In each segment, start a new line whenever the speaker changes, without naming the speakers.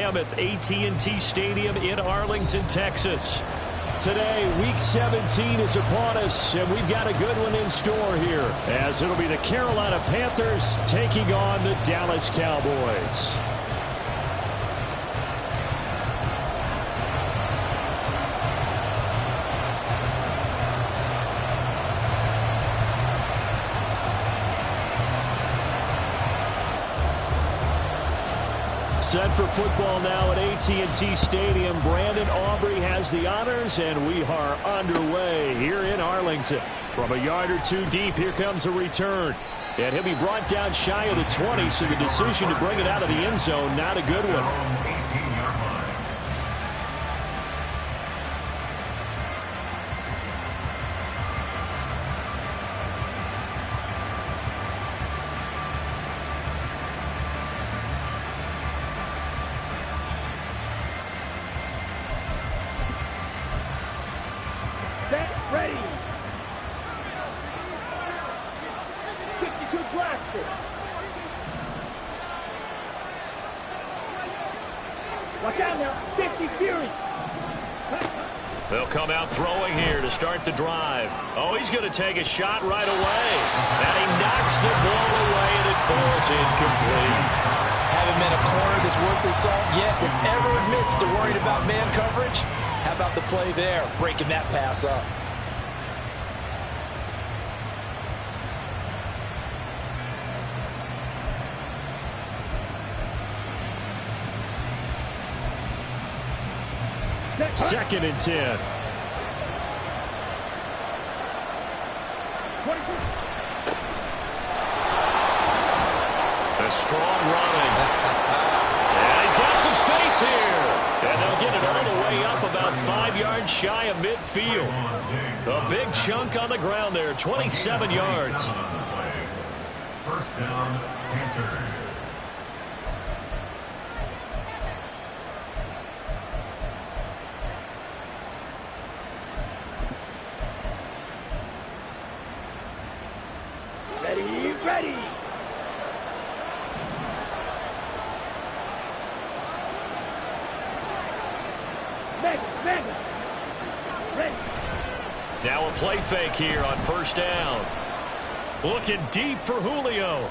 mammoth AT&T Stadium in Arlington, Texas. Today, Week 17 is upon us, and we've got a good one in store here, as it'll be the Carolina Panthers taking on the Dallas Cowboys. Set for football now at AT&T Stadium. Brandon Aubrey has the honors, and we are underway here in Arlington. From a yard or two deep, here comes a return. And he'll be brought down shy of the 20, so the decision to bring it out of the end zone, not a good one.
Ready. 52 blaster. Watch out now. 50 Fury.
They'll come out throwing here to start the drive. Oh, he's going to take a shot right away. And he knocks the ball away, and it falls incomplete.
Haven't met a corner that's worth the salt yet that ever admits to worrying about man coverage. How about the play there, breaking that pass up?
Second and 10. A strong running. And he's got some space here. And they'll get it all the way up about 5 yards shy of midfield. A big chunk on the ground there, 27 yards.
First down, Panthers.
Ready. Mega. Ready.
Now a play fake here on first down. Looking deep for Julio.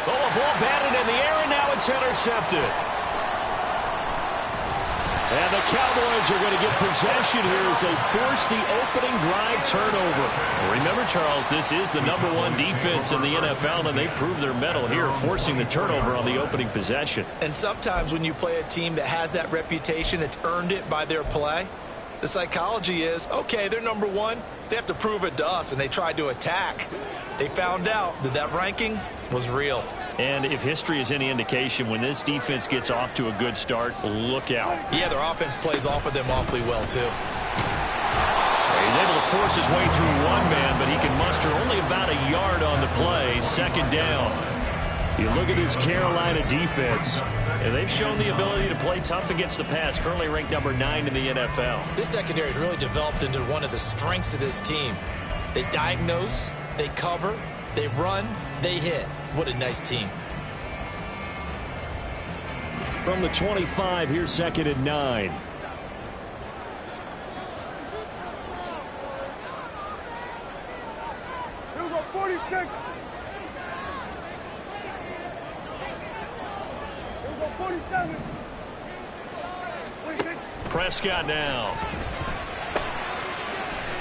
Oh, a ball batted in the air, and now it's intercepted. And the Cowboys are going to get possession here as they force the opening drive turnover. Remember, Charles, this is the #1 defense in the NFL, and they prove their mettle here, forcing the turnover on the opening possession.
And sometimes when you play a team that has that reputation, that's earned it by their play, the psychology is, okay, they're #1. They have to prove it to us, and they tried to attack. They found out that that ranking was real.
And if history is any indication, when this defense gets off to a good start, look out.
Yeah, their offense plays off of them awfully well, too.
He's able to force his way through one man, but he can muster only about a yard on the play. Second down. You look at this Carolina defense, and they've shown the ability to play tough against the pass, currently ranked #9 in the NFL.
This secondary has really developed into one of the strengths of this team. They diagnose, they cover, they run, they hit. What a nice team.
From the 25, here's second and 9.
Here we go, 46. Here we go, 47. 46.
Prescott now.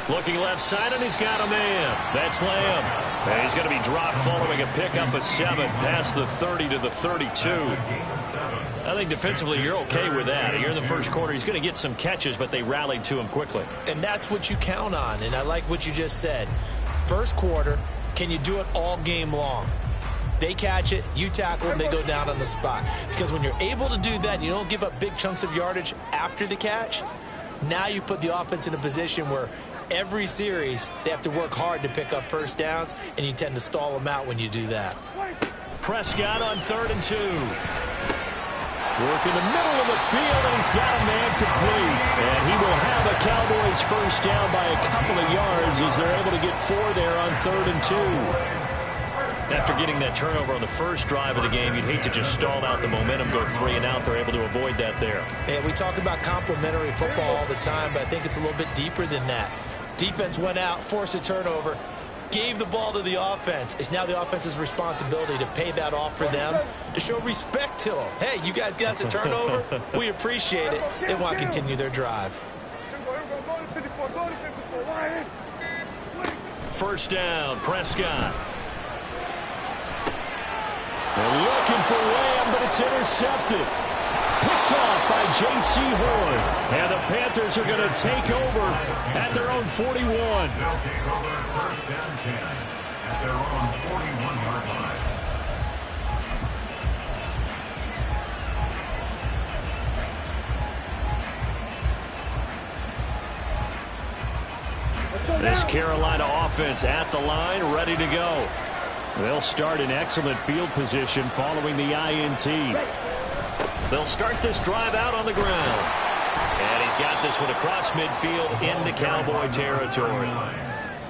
Looking left side, and he's got a man. That's Lamb. And he's going to be dropped following a pickup of 7 past the 30 to the 32. I think defensively you're okay with that. Here in the first quarter, he's going to get some catches, but they rallied to him quickly.
And that's what you count on, and I like what you just said. First quarter, can you do it all game long? They catch it, you tackle them, they go down on the spot. Because when you're able to do that, you don't give up big chunks of yardage after the catch, now you put the offense in a position where every series, they have to work hard to pick up first downs, and you tend to stall them out when you do that.
Prescott on 3rd and 2. Work in the middle of the field, and he's got a man complete. And he will have a Cowboys first down by a couple of yards as they're able to get 4 there on 3rd and 2. After getting that turnover on the first drive of the game, you'd hate to just stall out the momentum, go 3 and out. They're able to avoid that there.
Yeah, we talk about complementary football all the time, but I think it's a little bit deeper than that. Defense went out, forced a turnover, gave the ball to the offense. It's now the offense's responsibility to pay that off for them, to show respect to them. Hey, you guys got a turnover? We appreciate it. They want to continue their drive.
First down, Prescott. They're looking for Lamb, but it's intercepted. Picked off by J.C. Horn. And the Panthers are going to take over at their own 41.
They'll take over first down 10 at their own 41-yard line.
This Carolina offense at the line, ready to go. They'll start in excellent field position following the INT. They'll start this drive out on the ground. And he's got this one across midfield into Cowboy territory.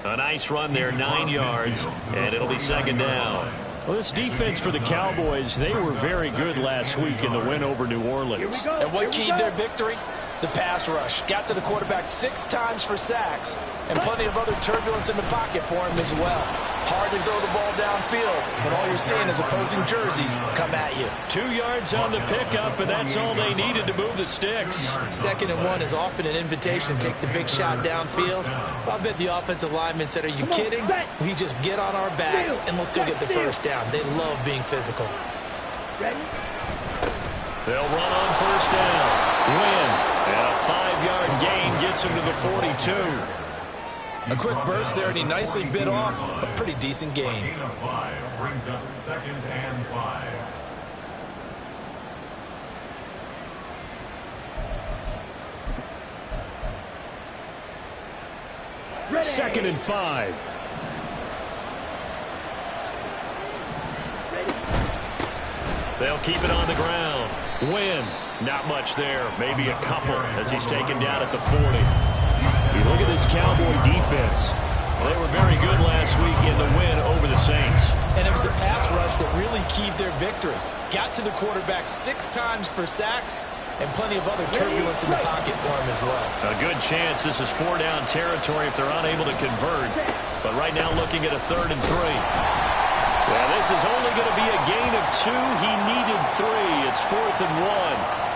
A nice run there, 9 yards, and it'll be second down. Well, this defense for the Cowboys, they were very good last week in the win over New Orleans.
And what keyed their victory? The pass rush. Got to the quarterback 6 times for sacks, and plenty of other turbulence in the pocket for him as well. Hard to throw the ball downfield, but all you're seeing is opposing jerseys come at you.
2 yards on the pickup, and that's all they needed to move the sticks.
2nd and 1 is often an invitation to take the big shot downfield. I bet the offensive lineman said, are you kidding? We just get on our backs, and let's go get the first down. They love being physical.
They'll run on first down. Win. And a 5-yard gain gets him to the 42.
A quick burst there, and he nicely bit off a pretty decent gain.
Gain of 5 brings up 2nd and 5.
Ready. 2nd and 5. They'll keep it on the ground. Win. Not much there. Maybe a couple as he's taken down at the 40. You look at this Cowboy defense. Well, they were very good last week in the win over the Saints.
And it was the pass rush that really keyed their victory. Got to the quarterback 6 times for sacks, and plenty of other turbulence in the pocket for him as well.
A good chance this is 4-down territory if they're unable to convert. But right now looking at a 3rd and 3. Well, this is only going to be a gain of 2. He needed 3. It's 4th and 1.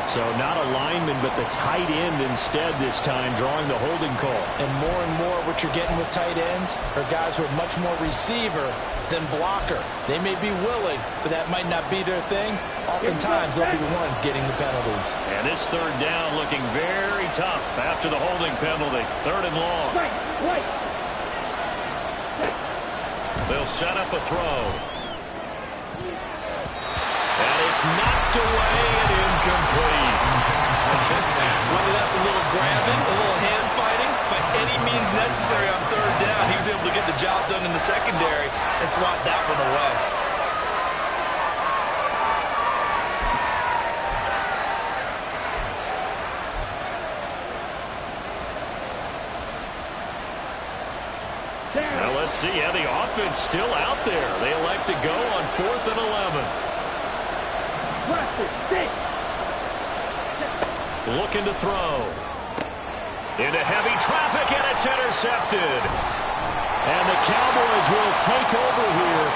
So not a lineman, but the tight end instead this time, drawing the holding call.
And more what you're getting with tight ends are guys who are much more receiver than blocker. They may be willing, but that might not be their thing. Oftentimes, they'll be the ones getting the penalties.
And this 3rd down looking very tough after the holding penalty. 3rd and long. They'll set up a throw. And it's knocked away and incomplete.
Whether that's a little grabbing, a little hand fighting, by any means necessary on 3rd down, he was able to get the job done in the secondary and swat that one away.
Well, let's see. Yeah, the offense still out there. They elect to go on 4th and 11. Looking to throw. Into heavy traffic, and it's intercepted. And the Cowboys will take over here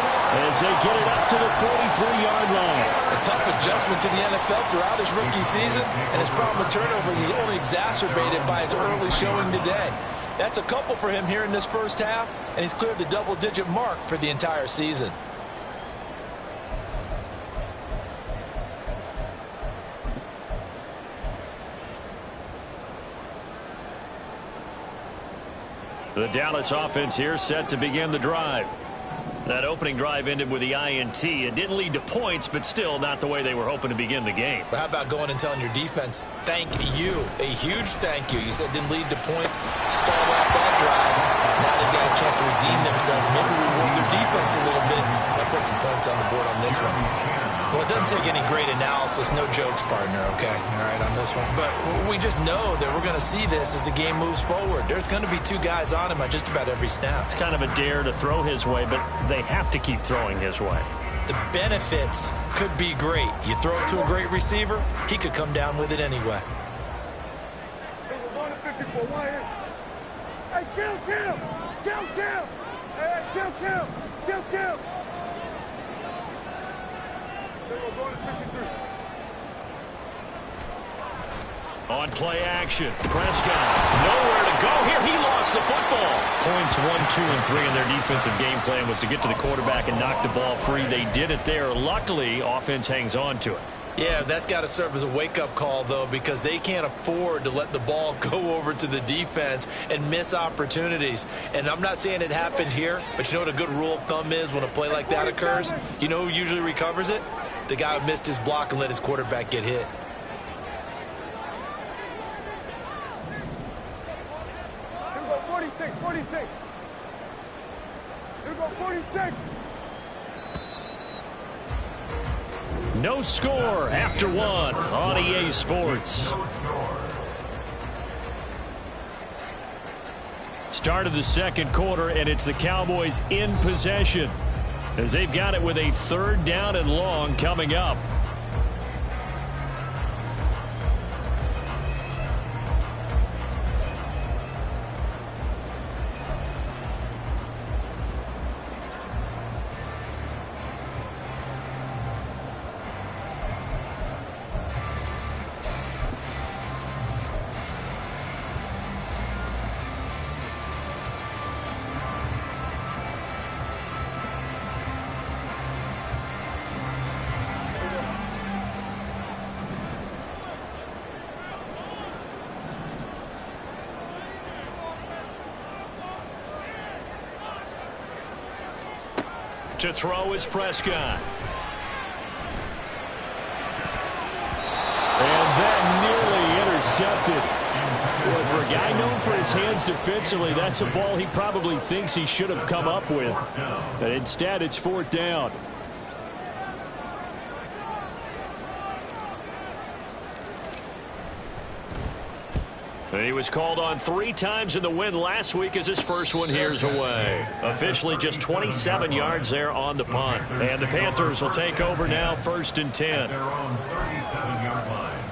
as they get it up to the 43-yard line.
A tough adjustment to the NFL throughout his rookie season, and his problem with turnovers is only exacerbated by his early showing today. That's a couple for him here in this first half, and he's cleared the double-digit mark for the entire season.
The Dallas offense here set to begin the drive. That opening drive ended with the INT. It didn't lead to points, but still not the way they were hoping to begin the game.
But how about going and telling your defense, thank you, a huge thank you. You said didn't lead to points, start off that drive. Now they've got a chance to redeem themselves, maybe reward their defense a little bit by putting some points on the board on this one. Well, it doesn't take any great analysis, no jokes, partner, okay? All right, on this one. But we just know that we're going to see this as the game moves forward. There's going to be two guys on him on just about every snap.
It's kind of a dare to throw his way, but they have to keep throwing his way.
The benefits could be great. You throw it to a great receiver, he could come down with it anyway.
Hey, kill! Hey, kill!
On play action, Prescott nowhere to go here. He lost the football. Points 1, 2, and 3 in their defensive game plan was to get to the quarterback and knock the ball free. They did it there. Luckily, offense hangs on to it.
Yeah, that's got to serve as a wake-up call, though, because they can't afford to let the ball go over to the defense and miss opportunities. And I'm not saying it happened here, but you know what a good rule of thumb is when a play like that occurs? You know who usually recovers it? The guy who missed his block and let his quarterback get hit.
Here we go, 46. Here we go, 46.
No score after one on EA Sports. Start of the second quarter, and it's the Cowboys in possession as they've got it with a 3rd down and long coming up. To throw is Prescott. And that nearly intercepted. Well, for a guy known for his hands defensively, that's a ball he probably thinks he should have come up with. But instead, it's 4th down. He was called on 3 times in the win last week as his first one here's away. Officially just 27 yards there on the punt. And the Panthers will take over now, 1st and 10.
Their own 37-yard line.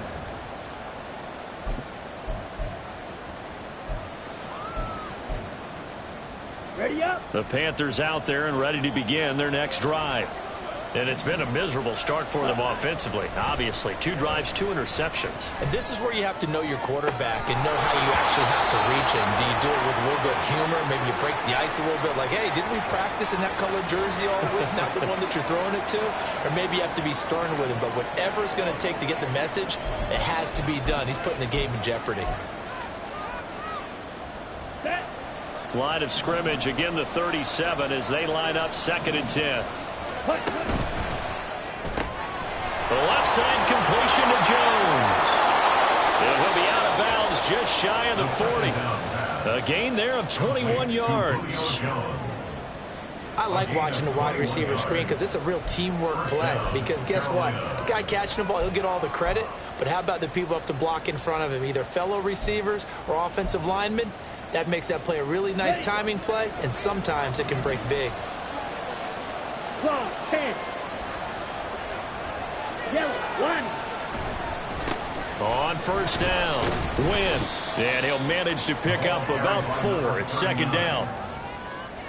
Ready up.
The Panthers out there and ready to begin their next drive. And it's been a miserable start for them offensively. Obviously, 2 drives, 2 interceptions.
And this is where you have to know your quarterback and know how you actually have to reach him. Do you do it with a little bit of humor? Maybe you break the ice a little bit like, hey, didn't we practice in that color jersey all week, not the one that you're throwing it to? Or maybe you have to be stern with him. But whatever it's going to take to get the message, it has to be done. He's putting the game in jeopardy.
Line of scrimmage, again the 37 as they line up 2nd and 10. The left side completion to Jones. And he'll be out of bounds just shy of the 40. A gain there of 21 yards.
I like watching the wide receiver screen because it's a real teamwork play. Because guess what? The guy catching the ball, he'll get all the credit. But how about the people up to block in front of him, either fellow receivers or offensive linemen? That makes that play a really nice timing play, and sometimes it can break big.
10. Yellow, 1.
On 1st down, Wynn. And he'll manage to pick up about 4. It's 2nd down.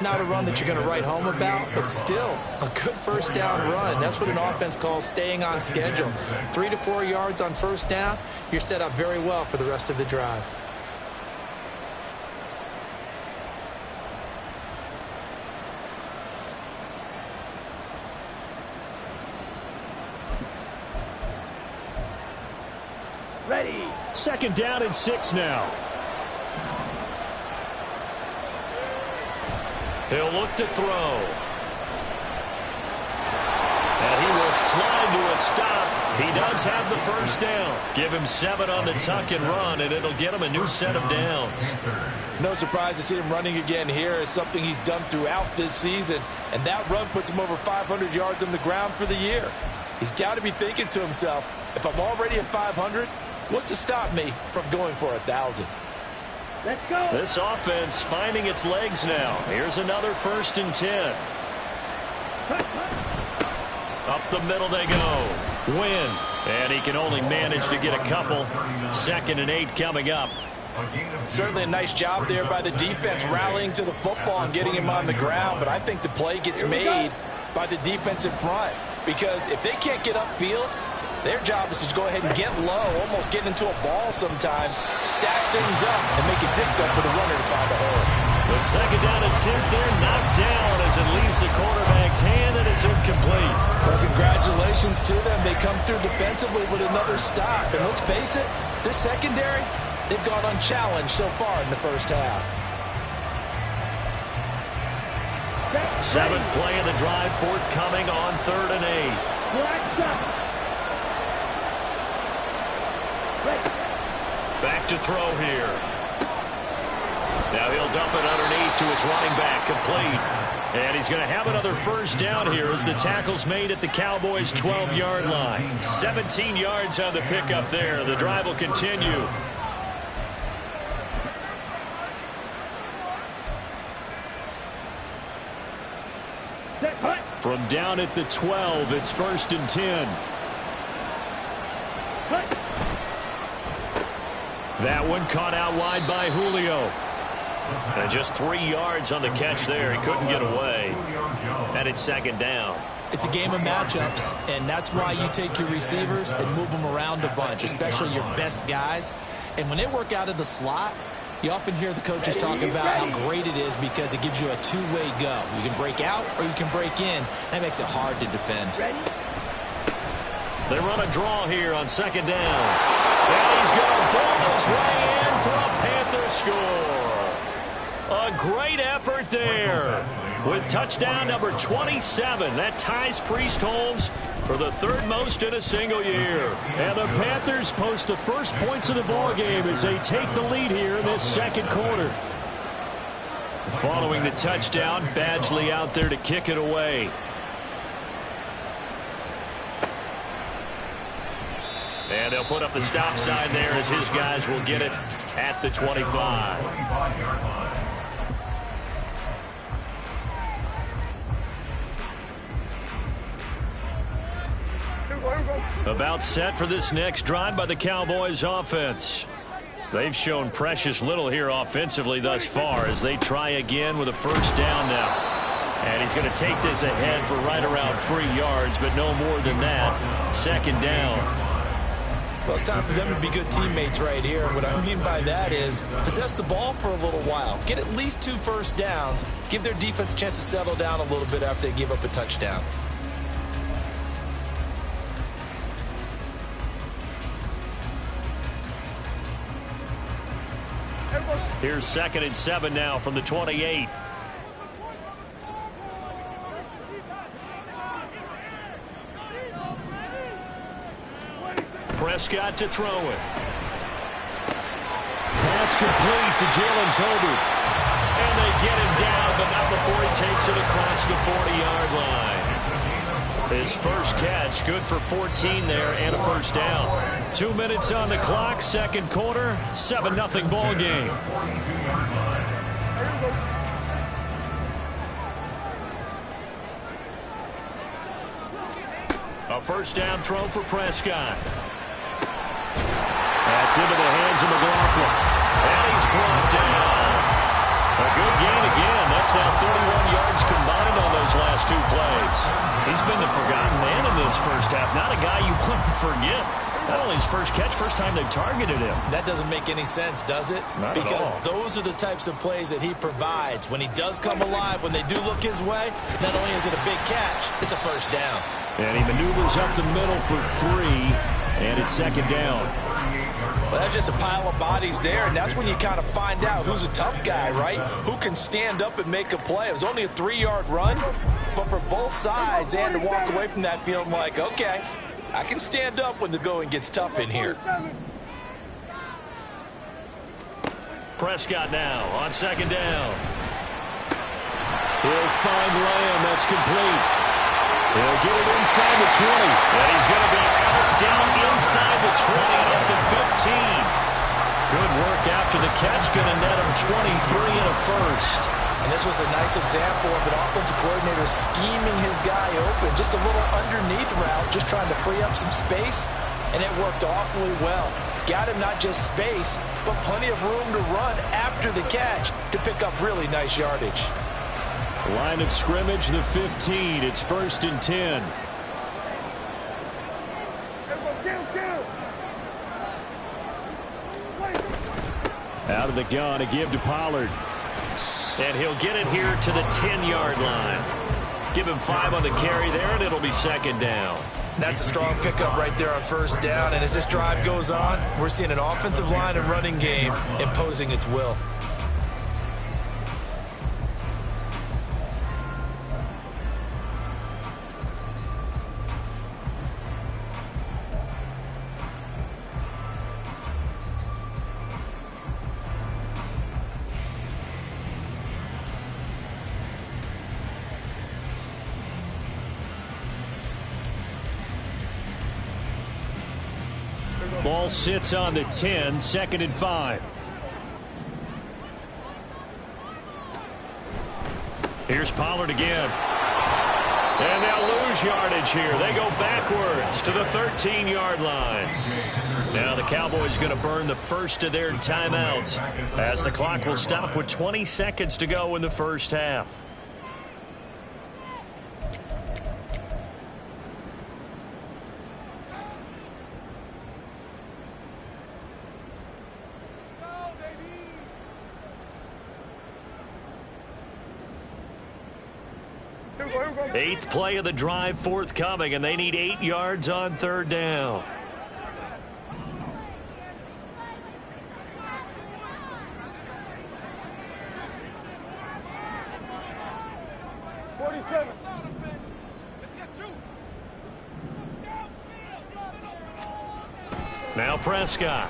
Not a run that you're going to write home about, but still a good 1st down run. That's what an offense calls staying on schedule. 3 to 4 yards on 1st down, you're set up very well for the rest of the drive.
Ready.
2nd down and 6 now. He'll look to throw. And he will slide to a stop. He does have the 1st down. Give him 7 on the tuck and run, and it'll get him a new set of downs.
No surprise to see him running again here. It's something he's done throughout this season. And that run puts him over 500 yards on the ground for the year. He's got to be thinking to himself, if I'm already at 500, what's to stop me from going for 1,000?
Let's go.
This offense finding its legs now. Here's another 1st and 10. Up the middle they go. Win. And he can only manage to get a couple. 2nd and 8 coming up.
Certainly a nice job there by the defense rallying to the football and getting him on the ground. But I think the play gets made by the defense in front. Because if they can't get upfield, their job is to go ahead and get low, almost get into a ball sometimes, stack things up, and make it difficult for the runner to find a hole.
The 2nd down attempt there knocked down as it leaves the quarterback's hand, and it's incomplete.
Well, congratulations to them. They come through defensively with another stop. And let's face it, this secondary, they've gone unchallenged so far in the first half.
7th play of the drive, forthcoming on 3rd and 8. Back to throw here. Now he'll dump it underneath to his running back, complete. And he's going to have another 1st down here as the tackle's made at the Cowboys' 12-yard line. 17 yards on the pickup there. The drive will continue. From down at the 12, it's 1st and 10. That one caught out wide by Julio. And just 3 yards on the catch there. He couldn't get away. And it's 2nd down.
It's a game of matchups, and that's why you take your receivers and move them around a bunch, especially your best guys. And when they work out of the slot, you often hear the coaches talk about how great it is because it gives you a two-way go. You can break out or you can break in. That makes it hard to defend.
They run a draw here on 2nd down. And he's going to bomb his way in for a Panther score. A great effort there with touchdown number 27. That ties Priest Holmes for the 3rd most in a single year. And the Panthers post the first points of the ballgame as they take the lead here in this 2nd quarter. Following the touchdown, Badgley out there to kick it away. And they'll put up the stop sign there as his guys will get it at the 25. About set for this next drive by the Cowboys offense. They've shown precious little here offensively thus far as they try again with a 1st down now. And he's going to take this ahead for right around 3 yards, but no more than that. 2nd down.
Well, it's time for them to be good teammates right here. What I mean by that is possess the ball for a little while. Get at least 2 1st downs. Give their defense a chance to settle down a little bit after they give up a touchdown.
Here's 2nd and 7 now from the 28. Prescott to throw it. Pass complete to Jalen Tolbert. And they get him down, but not before he takes it across the 40-yard line. His first catch, good for 14 there and a 1st down. 2 minutes on the clock, 2nd quarter, 7-0 ball game. A 1st down throw for Prescott. That's into the hands of McLaughlin. And he's brought down. A good gain again. That's now 31 yards combined on those last 2 plays. He's been the forgotten man in this first half. Not a guy you want to forget. Not only his first catch, first time they've targeted him.
That doesn't make any sense, does it?
Not
because
at all.
Those are the types of plays that he provides. When he does come alive, when they do look his way, not only is it a big catch, it's a 1st down.
And he maneuvers up the middle for 3, and it's 2nd down.
Well, that's just a pile of bodies there, and that's when you kind of find out who's a tough guy, right? Who can stand up and make a play. It was only a 3-yard run, but for both sides and to walk away from that feeling like, okay, I can stand up when the going gets tough in here.
Prescott now on 2nd down. He'll find Lamb. That's complete. He'll get it inside the 20. And he's going to be out down inside the 20 at the 15. Good work after the catch. Going to net him 23 and a first.
And this was a nice example of an offensive coordinator scheming his guy open. Just a little underneath route, just trying to free up some space. And it worked awfully well. Got him not just space, but plenty of room to run after the catch to pick up really nice yardage.
Line of scrimmage, the 15. It's 1st and 10. Out of the gun, a give to Pollard. And he'll get it here to the 10-yard line. Give him 5 on the carry there, and it'll be 2nd down.
That's a strong pickup right there on 1st down. And as this drive goes on, we're seeing an offensive line and running game imposing its will.
Ball sits on the 10, 2nd and 5. Here's Pollard again. And they'll lose yardage here. They go backwards to the 13-yard line. Now the Cowboys going to burn the first of their timeouts as the clock will stop with 20 seconds to go in the first half. Eighth play of the drive forthcoming, and they need 8 yards on 3rd down. Now Prescott.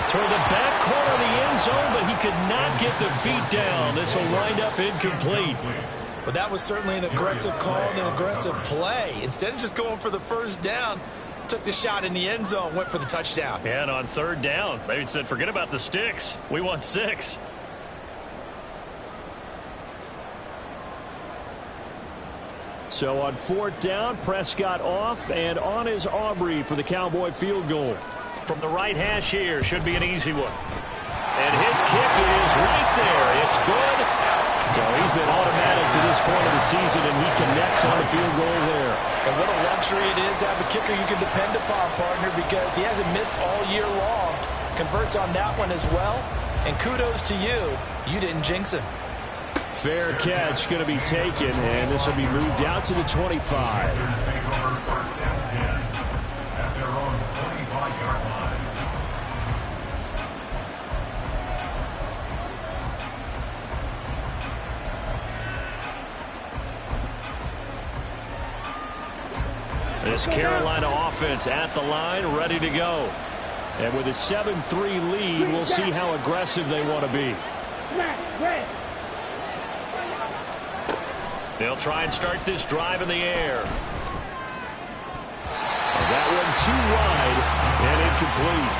Toward the back corner of the end zone, but he could not get the feet down. This will wind up incomplete.
But that was certainly an aggressive call and an aggressive play. Instead of just going for the 1st down, took the shot in the end zone, went for the touchdown.
And on 3rd down, they said, forget about the sticks. We want 6. So on 4th down, Prescott off, and on is Aubrey for the Cowboy field goal. From the right hash here, should be an easy one. And his kick is right there. It's good. So he's been automatic to this point of the season, and he connects on the field goal there.
And what a luxury it is to have a kicker you can depend upon, partner, because he hasn't missed all year long. Converts on that one as well. And kudos to you. You didn't jinx him.
Fair catch going to be taken, and this will be moved out to the 25. This Carolina offense at the line, ready to go. And with a 7-3 lead, we'll see how aggressive they want to be. They'll try and start this drive in the air. That one too wide and incomplete.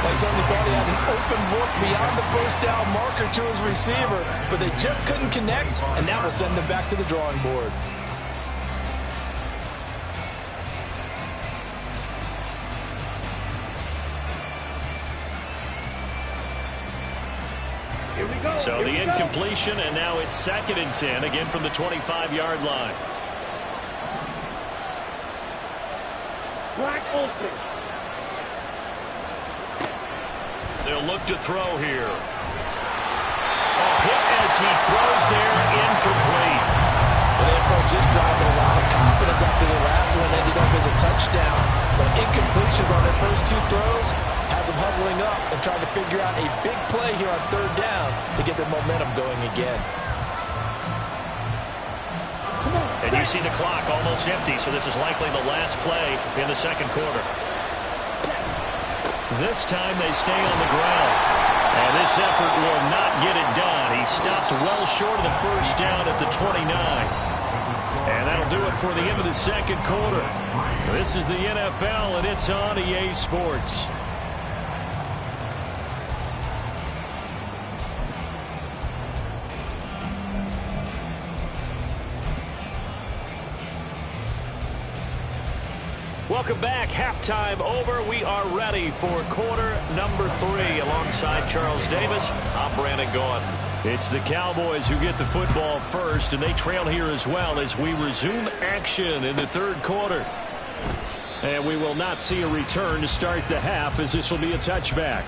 They certainly thought he had an open look beyond the 1st down marker to his receiver, but they just couldn't connect, and that will send them back to the drawing board.
So the incompletion, and now it's 2nd and 10, again from the 25-yard line.
Black open.
They'll look to throw here. A hit as he throws there, incomplete.
Well, they approach this drive with a lot of confidence after the last one ended up as a touchdown. But incompletions on their first 2 throws has them huddling up and trying to figure out a big play here on 3rd down to get their momentum going again.
And you see the clock almost empty, so this is likely the last play in the 2nd quarter. This time they stay on the ground. And this effort will not get it done. He stopped well short of the 1st down at the 29. And that'll do it for the end of the second quarter. This is the NFL, and it's on EA Sports. Welcome back. Halftime over. We are ready for quarter number 3. Alongside Charles Davis, I'm Brandon Gaudin. It's the Cowboys who get the football first, and they trail here as well as we resume action in the third quarter. And we will not see a return to start the half, as this will be a touchback.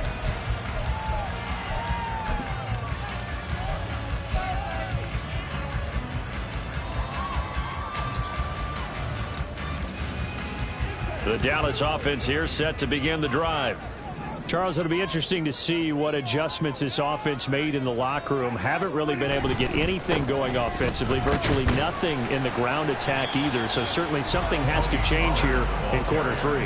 The Dallas offense here set to begin the drive. Charles, it'll be interesting to see what adjustments this offense made in the locker room. Haven't really been able to get anything going offensively, virtually nothing in the ground attack either. So certainly something has to change here in quarter 3.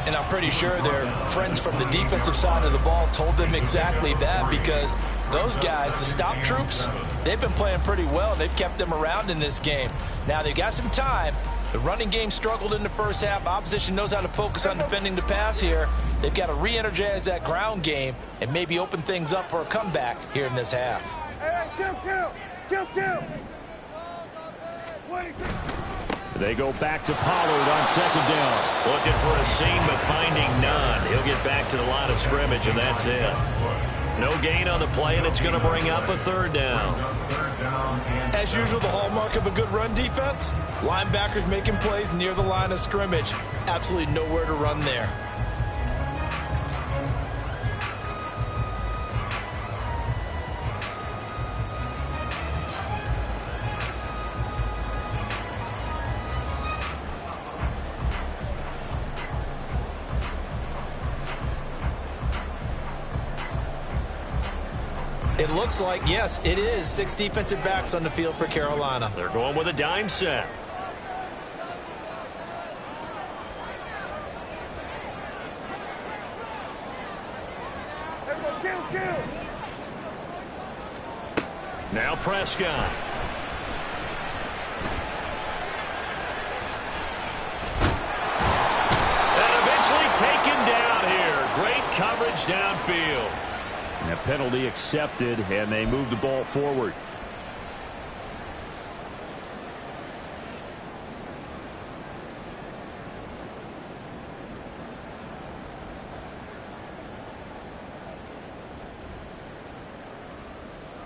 And I'm pretty sure their friends from the defensive side of the ball told them exactly that, because those guys, the stop troops, they've been playing pretty well. They've kept them around in this game. Now they've got some time. The running game struggled in the first half. Opposition knows how to focus on defending the pass here. They've got to re-energize that ground game and maybe open things up for a comeback here in this half.
Hey, kill.
They go back to Pollard on second down. Looking for a seam, but finding none. He'll get back to the line of scrimmage, and that's it. No gain on the play, and it's going to bring up a third down.
As usual, the hallmark of a good run defense, linebackers making plays near the line of scrimmage. Absolutely nowhere to run there. It looks like, yes, it is 6 defensive backs on the field for Carolina.
They're going with a dime set.
Kill.
Now Prescott. And eventually taken down here. Great coverage downfield. And a penalty accepted, and they move the ball forward.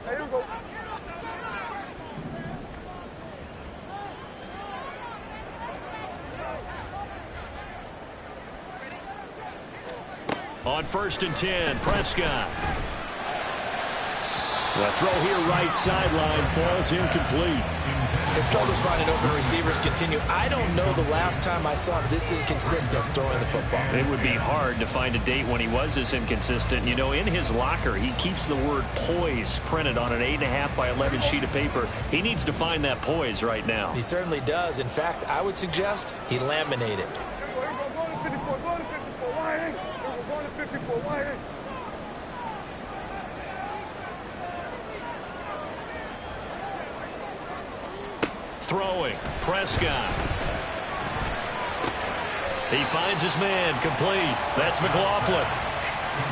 There you go.
On 1st and 10, Prescott. The throw here right sideline falls incomplete.
His struggles finding open receivers continue. I don't know the last time I saw him this inconsistent throwing the football.
It would be hard to find a date when he was this inconsistent. You know, in his locker, he keeps the word poise printed on an 8.5 by 11 sheet of paper. He needs to find that poise right now.
He certainly does. In fact, I would suggest he laminate it.
Go to 54, wide in. Go to 54, wide in.
Throwing, Prescott. He finds his man, complete. That's McLaughlin.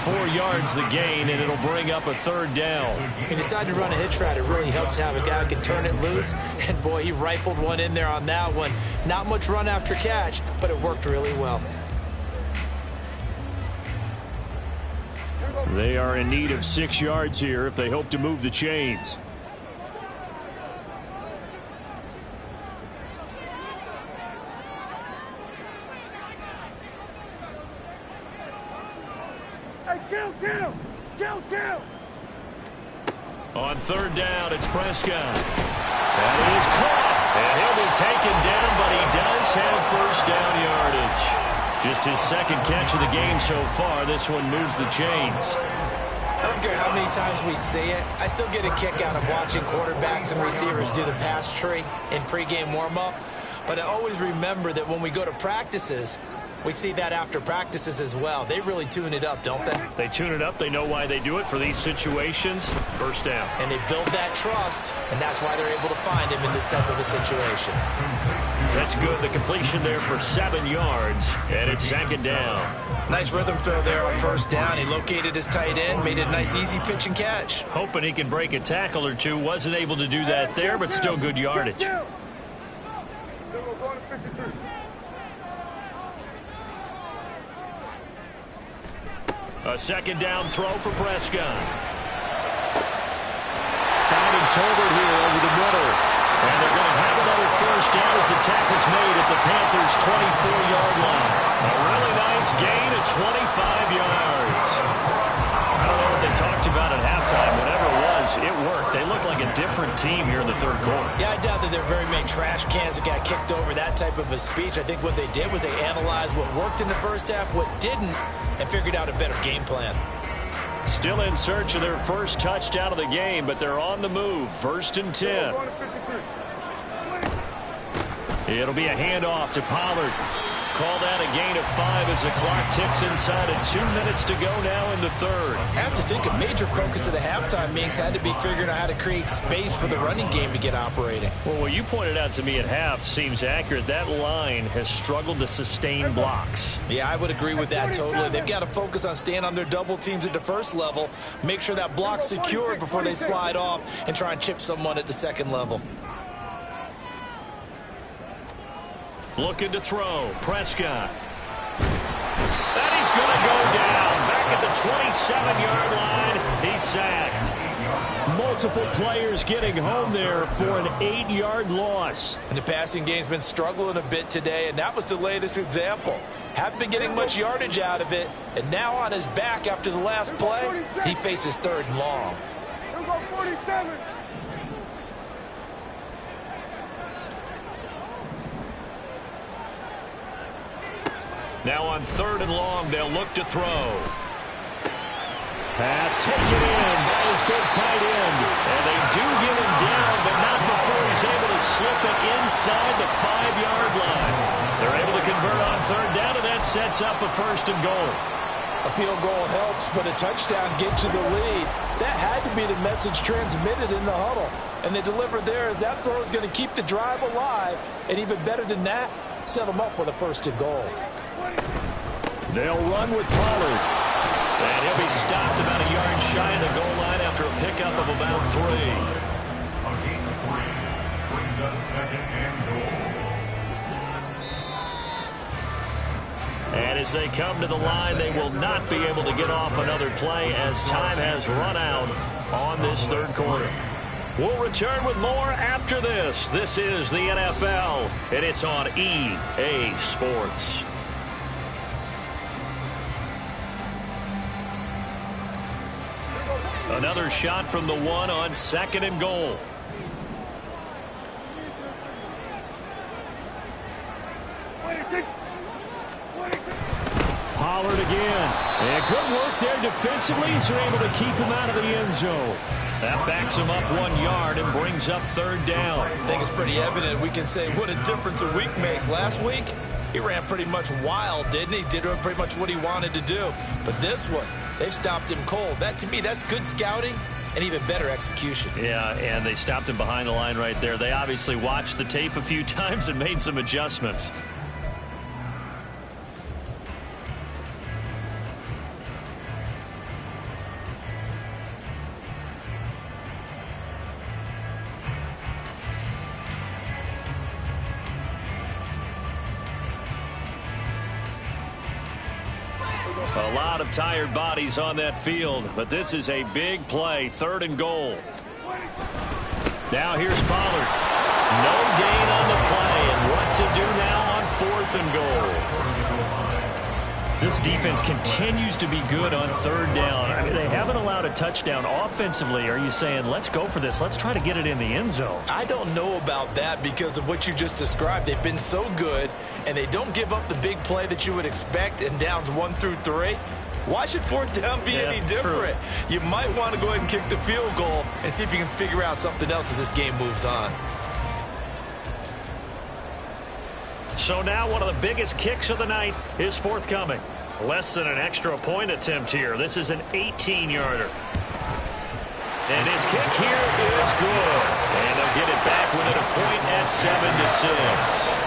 4 yards the gain, and it'll bring up a third down.
He decided to run a hitch route. It really helps to have a guy who can turn it loose. And, boy, he rifled one in there on that one. Not much run after catch, but it worked really well.
They are in need of 6 yards here if they hope to move the chains.
Kill.
On third down, it's Prescott. That is caught. And he'll be taken down, but he does have first down yardage. Just his second catch of the game so far. This one moves the chains.
I don't care how many times we say it, I still get a kick out of watching quarterbacks and receivers do the pass tree in pregame warm-up. But I always remember that when we go to practices,
We see that after practices as well. They really tune it up, don't they?
They tune it up. They know why they do it for these situations. First down.
And they build that trust, and that's why they're able to find him in this type of a situation.
That's good. The completion there for 7 yards, and it's second down.
Nice rhythm throw there on first down. He located his tight end, made it a nice easy pitch and catch.
Hoping he can break a tackle or two. Wasn't able to do that there, but still good yardage. A second down throw for Prescott. Finding Tolbert here over the middle. And they're going to have another first down as the tackle's made at the Panthers' 24-yard line. A really nice gain of 25 yards. I don't know what they talked about at halftime. Whatever it was, it worked. They look like a different team here in the third quarter.
Yeah, I doubt that there are very many trash cans that got kicked over, that type of a speech. I think what they did was they analyzed what worked in the first half, what didn't, and figured out a better game plan.
Still in search of their first touchdown of the game, but they're on the move. 1st and 10. It'll be a handoff to Pollard. Call that a gain of 5 as the clock ticks inside of 2 minutes to go now in the third.
I have to think a major focus of the halftime meetings had to be figuring out how to create space for the running game to get operating.
Well, what you pointed out to me at half seems accurate. That line has struggled to sustain blocks.
Yeah, I would agree with that totally. They've got to focus on staying on their double teams at the first level, make sure that block's secured before they slide off and try and chip someone at the second level.
Looking to throw. Prescott. And he's going to go down. Back at the 27-yard line. He's sacked. Multiple players getting home there for an 8-yard loss.
And the passing game's been struggling a bit today, and that was the latest example. Haven't been getting much yardage out of it, and now on his back after the last play, he faces 3rd and long.
Here we go, 47.
Now on 3rd and long, they'll look to throw. Pass taken in by his big tight end. And they do get him down, but not before he's able to slip it inside the 5-yard line. They're able to convert on 3rd down, and that sets up a 1st and goal.
A field goal helps, but a touchdown gets you the lead. That had to be the message transmitted in the huddle. And they delivered there as that throw is going to keep the drive alive. And even better than that, set them up with a 1st and goal.
They'll run with Pollard. And he'll be stopped about a yard shy of the goal line after a pickup of about 3.
A gain of 3 brings us 2nd and goal.
And as they come to the line, they will not be able to get off another play as time has run out on this 3rd quarter. We'll return with more after this. This is the NFL, and it's on EA Sports. Another shot from the 1 on 2nd and goal. Pollard again. And good work there defensively. So they're able to keep him out of the end zone. That backs him up 1 yard and brings up 3rd down.
I think it's pretty evident. We can say what a difference a week makes. Last week, he ran pretty much wild, didn't he? Did pretty much what he wanted to do. But this one, they've stopped him cold. That, to me, that's good scouting and even better execution.
Yeah, and they stopped him behind the line right there. They obviously watched the tape a few times and made some adjustments. A lot of tired bodies on that field, but this is a big play. 3rd and goal. Now here's Pollard. No gain on the play, and what to do now on 4th and goal. This defense continues to be good on 3rd down. I mean, they haven't allowed a touchdown offensively. Are you saying, let's go for this? Let's try to get it in the end zone.
I don't know about that because of what you just described. They've been so good, and they don't give up the big play that you would expect in downs 1 through 3. Why should 4th down be any different? True. You might want to go ahead and kick the field goal and see if you can figure out something else as this game moves on.
So now one of the biggest kicks of the night is forthcoming. Less than an extra point attempt here. This is an 18-yarder. And his kick here is good. And they'll get it back within a point at 7-6.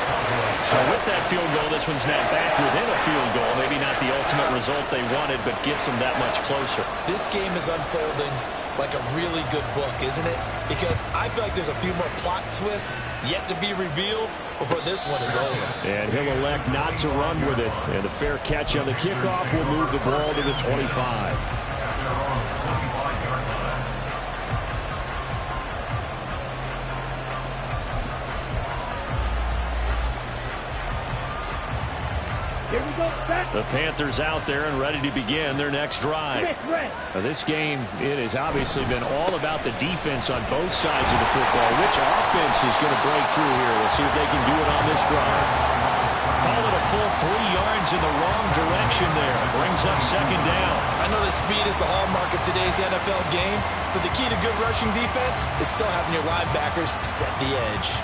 So with that field goal, this one's now back within a field goal. Maybe not the ultimate result they wanted, but gets them that much closer.
This game is unfolding like a really good book, isn't it? Because I feel like there's a few more plot twists yet to be revealed before this one is over.
And he'll elect not to run with it. And the fair catch on the kickoff will move the ball to the 25.
Here we go, set.
The Panthers out there and ready to begin their next drive. Now, this game, it has obviously been all about the defense on both sides of the football. Which offense is going to break through here? We'll see if they can do it on this drive. Call it a full 3 yards in the wrong direction there. Brings up second down.
I know that speed is the hallmark of today's NFL game, but the key to good rushing defense is still having your linebackers set the edge.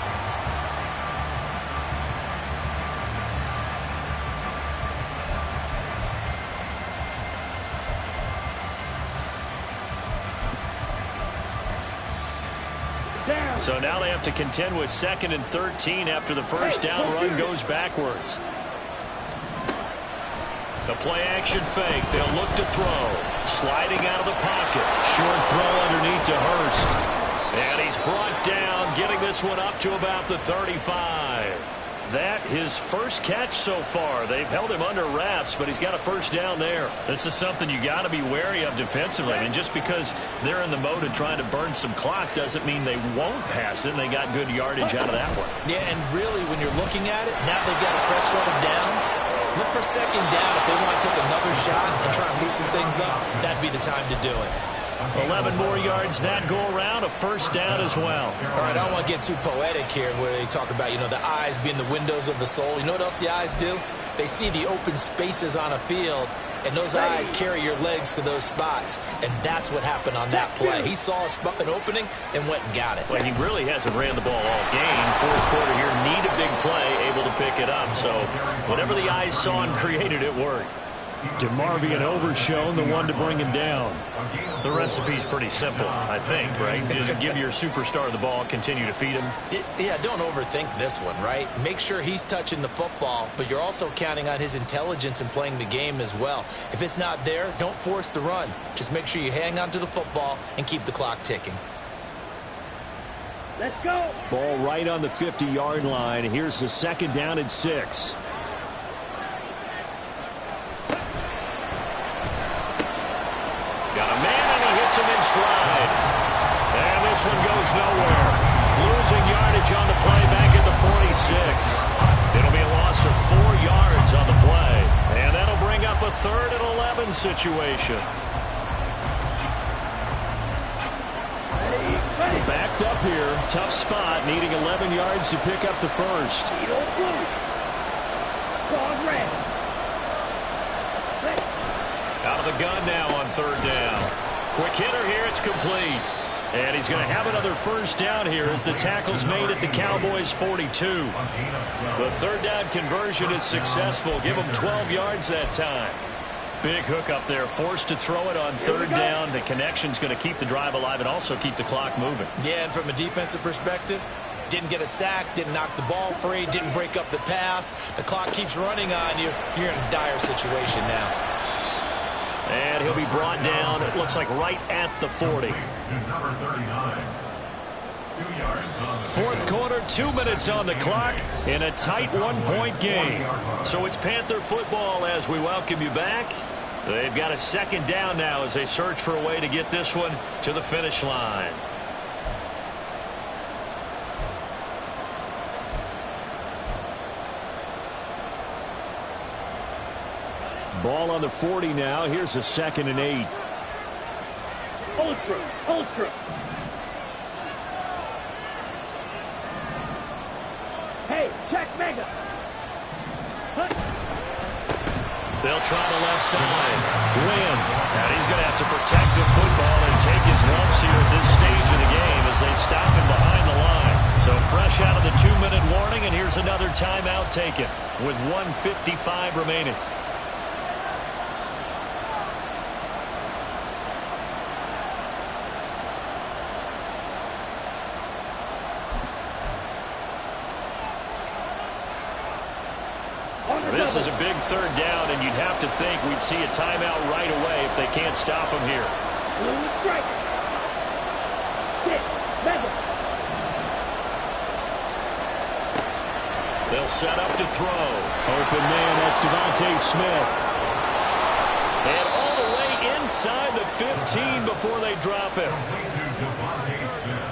So now they have to contend with 2nd and 13 after the first down run goes backwards. The play action fake. They'll look to throw. Sliding out of the pocket. Short throw underneath to Hurst. And he's brought down, getting this one up to about the 35. That his first catch so far. They've held him under wraps, but he's got a first down there. This is something you got to be wary of defensively. And just because they're in the mode of trying to burn some clock doesn't mean they won't pass it. And they got good yardage out of that one.
Yeah, and really, when you're looking at it, now they've got a fresh set of downs. Look for second down. If they want to take another shot and try and loosen things up, that'd be the time to do it.
11 more yards that go around, a first down as well.
All right, I don't want to get too poetic here where they talk about, the eyes being the windows of the soul. You know what else the eyes do? They see the open spaces on a field, and those eyes carry your legs to those spots, and that's what happened on that play. He saw an opening and went and got it.
Well, he really hasn't ran the ball all game. Fourth quarter here, need a big play, able to pick it up. So whatever the eyes saw and created, it worked. DeMarvion Overshown, the one to bring him down. The recipe's pretty simple, I think, right? Just give your superstar the ball, continue to feed him.
Yeah, don't overthink this one, right? Make sure he's touching the football, but you're also counting on his intelligence in playing the game as well. If it's not there, don't force the run. Just make sure you hang on to the football and keep the clock ticking.
Let's go.
Ball right on the 50-yard line. Here's the 2nd down and 6. Got a man, and he hits him in stride. And this one goes nowhere. Losing yardage on the play back at the 46. It'll be a loss of 4 yards on the play. And that'll bring up a 3rd and 11 situation. Backed up here. Tough spot, needing 11 yards to pick up the first. Out of the gun now on 3rd down. Quick hitter here, it's complete. And he's going to have another first down here as the tackle's made at the Cowboys' 42. The 3rd down conversion is successful. Give them 12 yards that time. Big hook up there, forced to throw it on 3rd down. The connection's going to keep the drive alive and also keep the clock moving.
Yeah, and from a defensive perspective, didn't get a sack, didn't knock the ball free, didn't break up the pass. The clock keeps running on you. You're in a dire situation now.
And he'll be brought down, it looks like right at the 40. Fourth quarter, 2 minutes on the clock in a tight 1-point game. So it's Panther football as we welcome you back. They've got a 2nd down now as they search for a way to get this one to the finish line. Ball on the 40 now. Here's a 2nd and 8.
Ultra. Hey, check mega.
They'll try the left side. Win. And he's going to have to protect the football and take his lumps here at this stage of the game as they stop him behind the line. So fresh out of the 2-minute warning, and here's another timeout taken with 1:55 remaining. This is a big third down, and you'd have to think we'd see a timeout right away if they can't stop him here. They'll set up to throw. Open man, that's Devontae Smith. And all the way inside the 15 before they drop him.
Devontae Smith,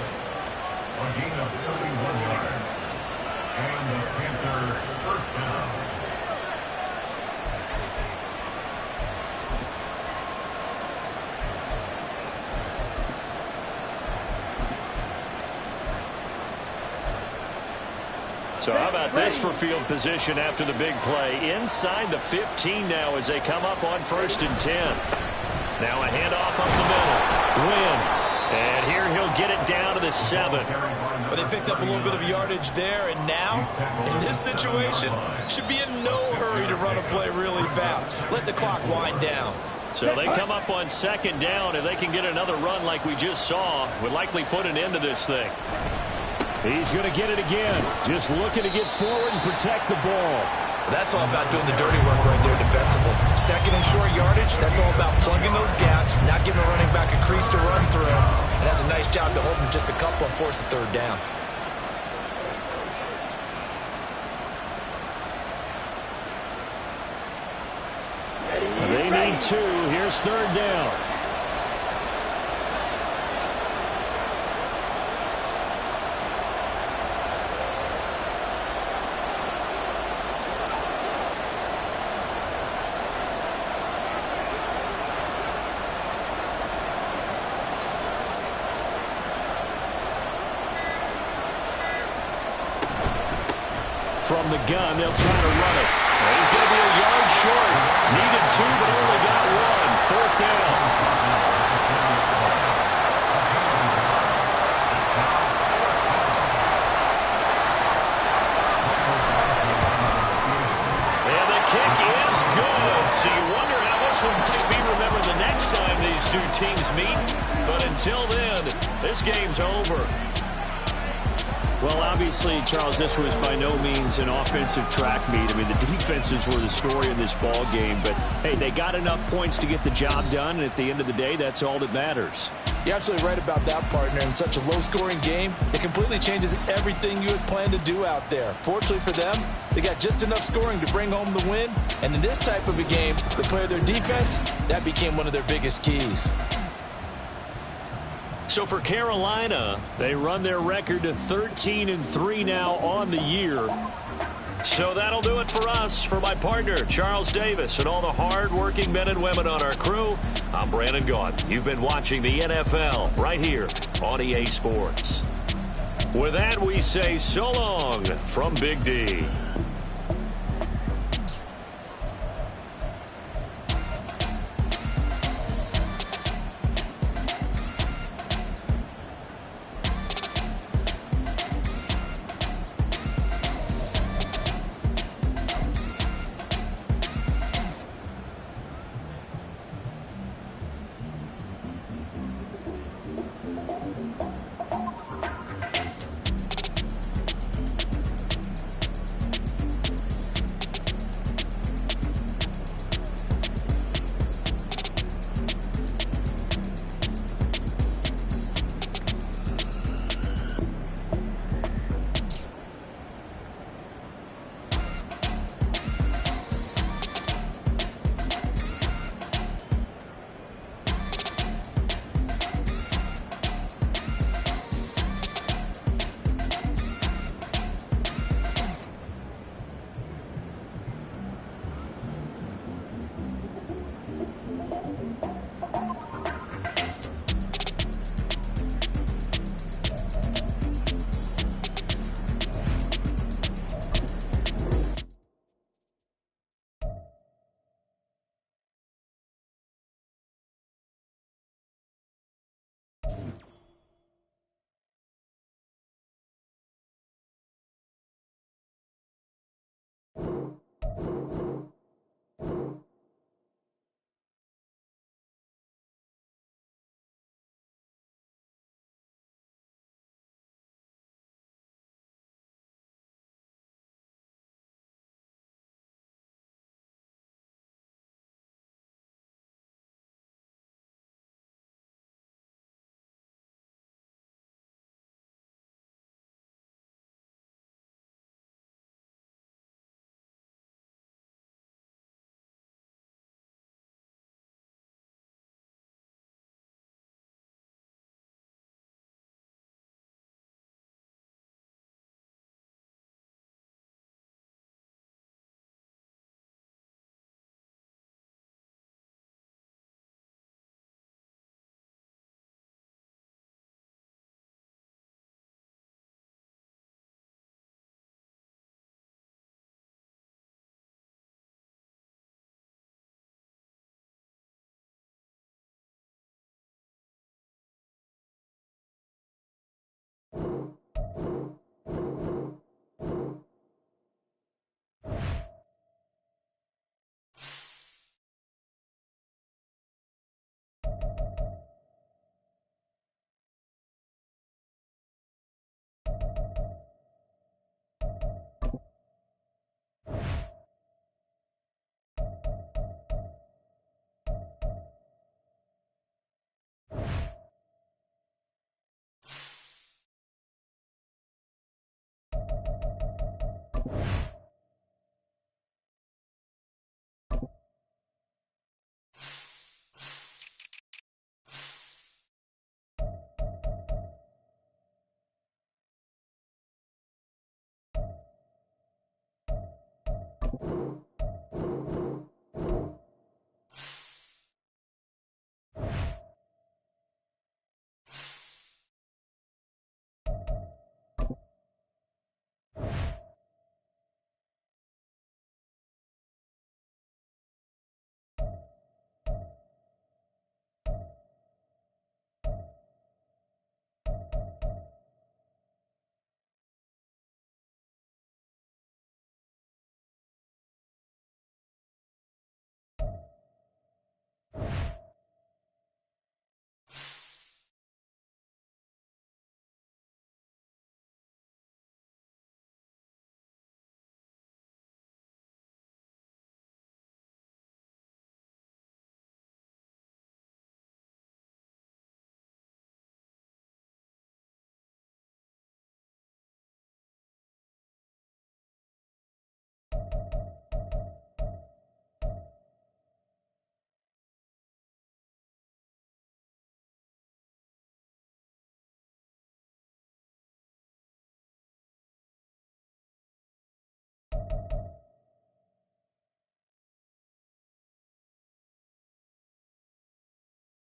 a gain of 31 yards. And the Panthers first down.
So how about this for field position after the big play? Inside the 15 now as they come up on 1st and 10. Now a handoff up the middle. Win. And here he'll get it down to the 7.
But they picked up a little bit of yardage there, and now, in this situation, should be in no hurry to run a play really fast. Let the clock wind down.
So they come up on 2nd down. If they can get another run like we just saw, would likely put an end to this thing. He's going to get it again. Just looking to get forward and protect the ball.
That's all about doing the dirty work right there defensively. 2nd and short yardage, that's all about plugging those gaps, not giving a running back a crease to run through. And that's a nice job to hold him just a couple and force the 3rd down.
They need 2. Here's 3rd down. From the gun, they'll try to run it. He's going to be a yard short. Needed 2, but only got 1. 4th down. And the kick is good. So you wonder how this one might be remembered the next time these two teams meet. But until then, this game's over. Well, obviously, Charles, this was by no means an offensive track meet. I mean, the defenses were the story in this ball game. But, hey, they got enough points to get the job done. And at the end of the day, that's all that matters.
You're absolutely right about that, partner. In such a low-scoring game, it completely changes everything you had planned to do out there. Fortunately for them, they got just enough scoring to bring home the win. And in this type of a game, to play their defense, that became one of their biggest keys.
So for Carolina, they run their record to 13-3 now on the year. So that'll do it for us. For my partner, Charles Davis, and all the hard-working men and women on our crew, I'm Brandon Gaudin. You've been watching the NFL right here on EA Sports. With that, we say so long from Big D.